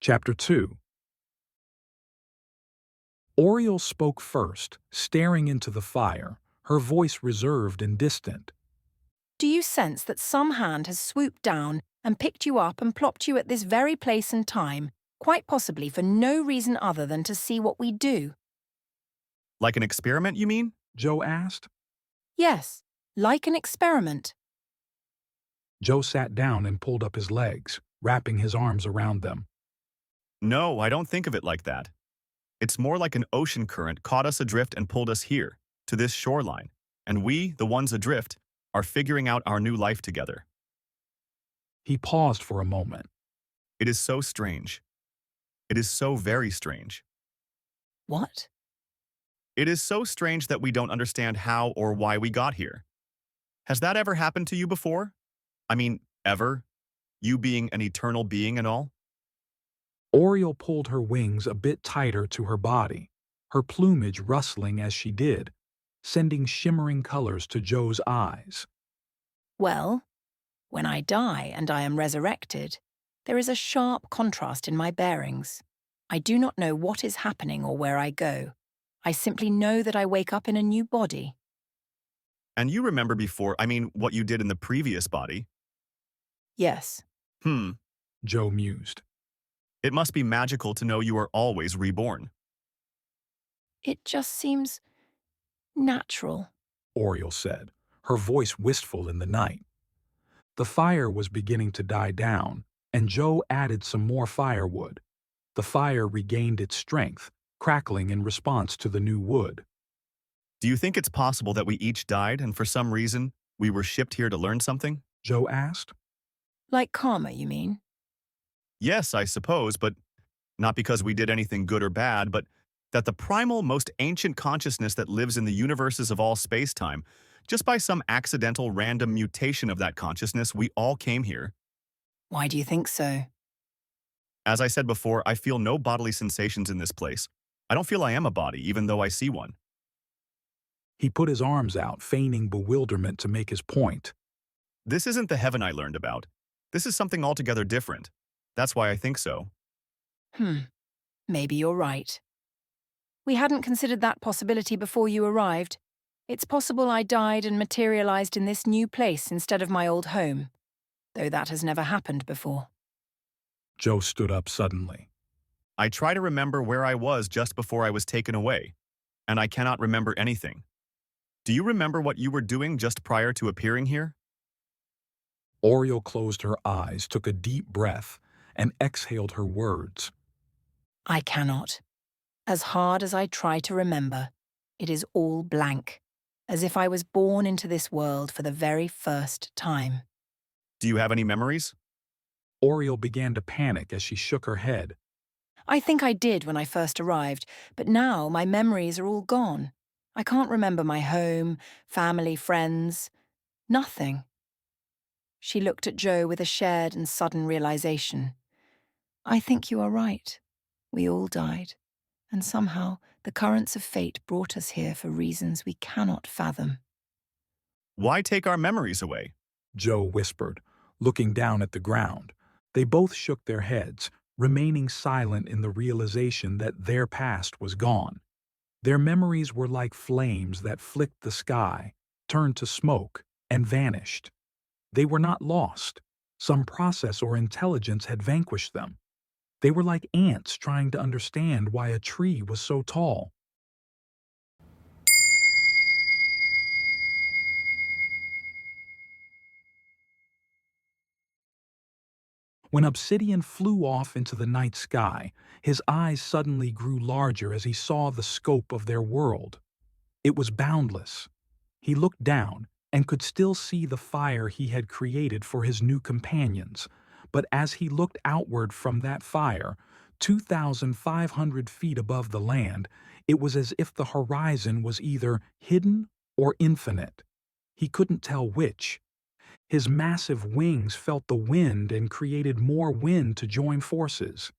Chapter 2. Oriole spoke first, staring into the fire, her voice reserved and distant. Do you sense that some hand has swooped down and picked you up and plopped you at this very place and time, quite possibly for no reason other than to see what we do? Like an experiment, you mean? Joe asked. Yes, like an experiment. Joe sat down and pulled up his legs, wrapping his arms around them. No, I don't think of it like that. It's more like an ocean current caught us adrift and pulled us here, to this shoreline. And we, the ones adrift, are figuring out our new life together. He paused for a moment. It is so strange. It is so very strange. What? It is so strange that we don't understand how or why we got here. Has that ever happened to you before? I mean, ever? You being an eternal being and all? Oriole pulled her wings a bit tighter to her body, her plumage rustling as she did, sending shimmering colors to Joe's eyes. Well, when I die and I am resurrected, there is a sharp contrast in my bearings. I do not know what is happening or where I go. I simply know that I wake up in a new body. And you remember before, what you did in the previous body? Yes. Joe mused. It must be magical to know you are always reborn. It just seems natural. Oriole said, her voice wistful in the night. The fire was beginning to die down, and Joe added some more firewood. The fire regained its strength, crackling in response to the new wood. Do you think it's possible that we each died and for some reason we were shipped here to learn something? Joe asked. Like karma, you mean? Yes, I suppose, but not because we did anything good or bad, but that the primal, most ancient consciousness that lives in the universes of all space-time, just by some accidental random mutation of that consciousness, we all came here. Why do you think so? As I said before, I feel no bodily sensations in this place. I don't feel I am a body, even though I see one. He put his arms out, feigning bewilderment to make his point. This isn't the heaven I learned about. This is something altogether different. That's why I think so. Maybe you're right. We hadn't considered that possibility before you arrived. It's possible I died and materialized in this new place instead of my old home, though that has never happened before. Joe stood up suddenly. I try to remember where I was just before I was taken away, and I cannot remember anything. Do you remember what you were doing just prior to appearing here? Oriole closed her eyes, took a deep breath, and exhaled her words. I cannot. As hard as I try to remember, it is all blank, as if I was born into this world for the very first time. Do you have any memories? Oriole began to panic as she shook her head. I think I did when I first arrived, but now my memories are all gone. I can't remember my home, family, friends, nothing. She looked at Joe with a shared and sudden realization. I think you are right. We all died, and somehow the currents of fate brought us here for reasons we cannot fathom. Why take our memories away? Joe whispered, looking down at the ground. They both shook their heads, remaining silent in the realization that their past was gone. Their memories were like flames that flicked the sky, turned to smoke, and vanished. They were not lost. Some process or intelligence had vanquished them. They were like ants trying to understand why a tree was so tall. When Obsidian flew off into the night sky, his eyes suddenly grew larger as he saw the scope of their world. It was boundless. He looked down and could still see the fire he had created for his new companions, but as he looked outward from that fire, 2,500 feet above the land, it was as if the horizon was either hidden or infinite. He couldn't tell which. His massive wings felt the wind and created more wind to join forces.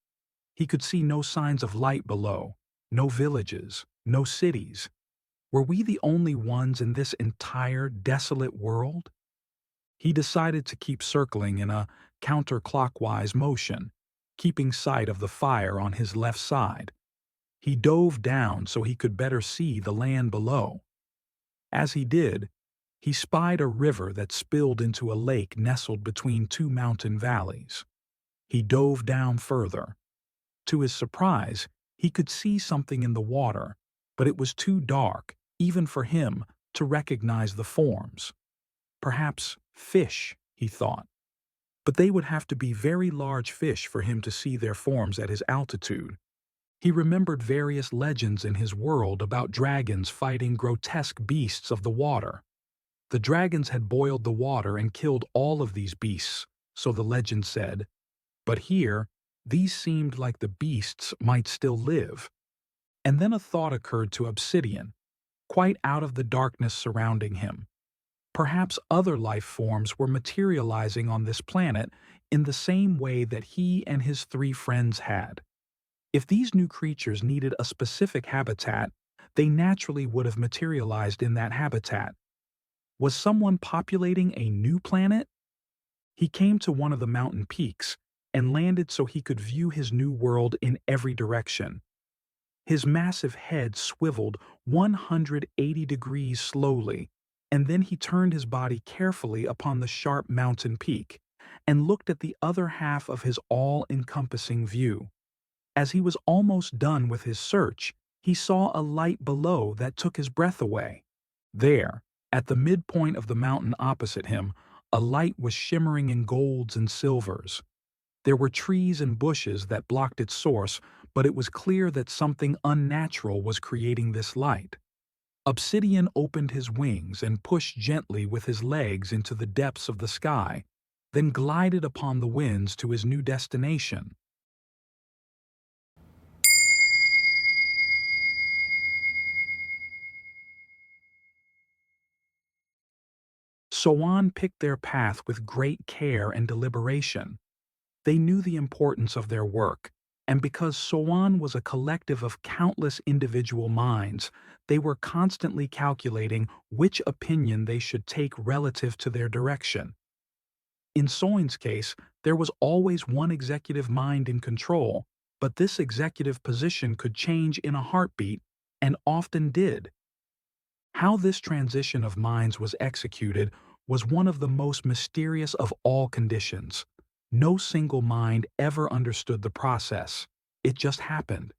He could see no signs of light below, no villages, no cities. Were we the only ones in this entire desolate world? He decided to keep circling in a counterclockwise motion. keeping sight of the fire on his left side. He dove down so he could better see the land below. As he did, he spied a river that spilled into a lake nestled between two mountain valleys. He dove down further. To his surprise, he could see something in the water, but it was too dark, even for him, to recognize the forms. Perhaps fish, he thought. But they would have to be very large fish for him to see their forms at his altitude. He remembered various legends in his world about dragons fighting grotesque beasts of the water. The dragons had boiled the water and killed all of these beasts, so the legend said. But here, these seemed like the beasts might still live. And then a thought occurred to Obsidian, quite out of the darkness surrounding him. Perhaps other life forms were materializing on this planet in the same way that he and his three friends had. If these new creatures needed a specific habitat, they naturally would have materialized in that habitat. Was someone populating a new planet? He came to one of the mountain peaks and landed so he could view his new world in every direction. His massive head swiveled 180 degrees slowly, and then he turned his body carefully upon the sharp mountain peak and looked at the other half of his all-encompassing view. As he was almost done with his search, he saw a light below that took his breath away. There, at the midpoint of the mountain opposite him, a light was shimmering in golds and silvers. There were trees and bushes that blocked its source, but it was clear that something unnatural was creating this light. Obsidian opened his wings and pushed gently with his legs into the depths of the sky, then glided upon the winds to his new destination. Soan picked their path with great care and deliberation. They knew the importance of their work, and because Soan was a collective of countless individual minds, they were constantly calculating which opinion they should take relative to their direction. In Soan's case, there was always one executive mind in control, but this executive position could change in a heartbeat, and often did. How this transition of minds was executed was one of the most mysterious of all conditions. No single mind ever understood the process. It just happened.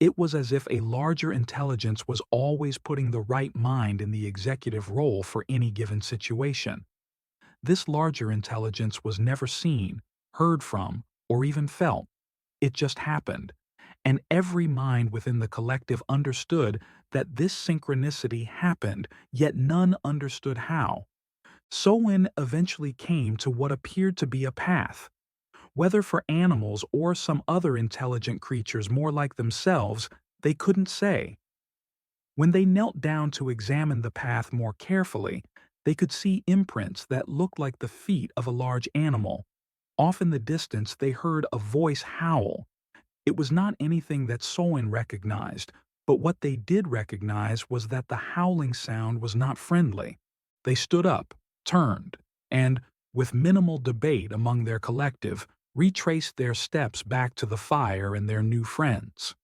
It was as if a larger intelligence was always putting the right mind in the executive role for any given situation. This larger intelligence was never seen, heard from, or even felt. It just happened. And every mind within the collective understood that this synchronicity happened, yet none understood how. Soen eventually came to what appeared to be a path. Whether for animals or some other intelligent creatures more like themselves, they couldn't say. When they knelt down to examine the path more carefully, they could see imprints that looked like the feet of a large animal. Off in the distance, they heard a voice howl. It was not anything that Soen recognized, but what they did recognize was that the howling sound was not friendly. They stood up, turned, and, with minimal debate among their collective, retraced their steps back to the fire and their new friends.